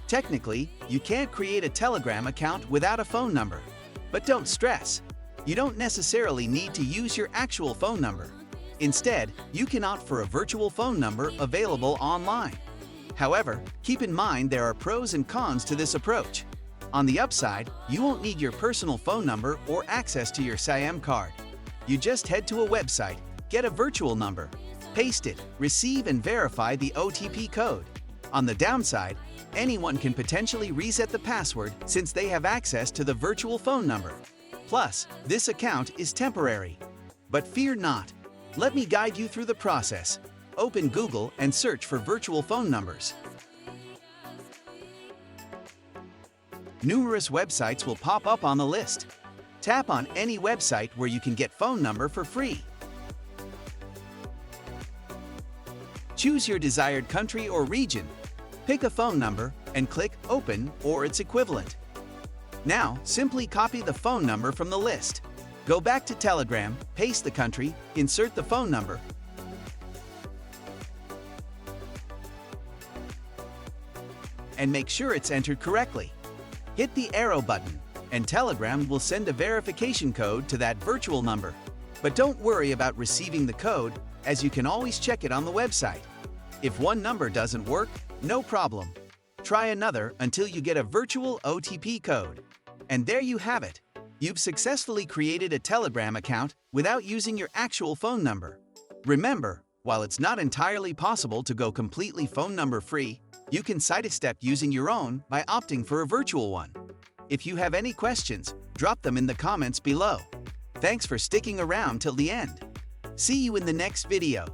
Technically, you can't create a Telegram account without a phone number. But don't stress. You don't necessarily need to use your actual phone number. Instead, you can opt for a virtual phone number available online. However, keep in mind there are pros and cons to this approach. On the upside, you won't need your personal phone number or access to your SIM card. You just head to a website, get a virtual number, paste it, receive and verify the OTP code. On the downside, anyone can potentially reset the password since they have access to the virtual phone number. Plus, this account is temporary. But fear not. Let me guide you through the process. Open Google and search for virtual phone numbers. Numerous websites will pop up on the list. Tap on any website where you can get phone number for free. Choose your desired country or region. Pick a phone number and click Open or its equivalent. Now, simply copy the phone number from the list. Go back to Telegram, paste the country, insert the phone number, and make sure it's entered correctly. Hit the arrow button, and Telegram will send a verification code to that virtual number. But don't worry about receiving the code, as you can always check it on the website. If one number doesn't work, no problem. Try another until you get a virtual OTP code. And there you have it. You've successfully created a Telegram account without using your actual phone number. Remember, while it's not entirely possible to go completely phone number free, you can sidestep using your own by opting for a virtual one. If you have any questions, drop them in the comments below. Thanks for sticking around till the end. See you in the next video.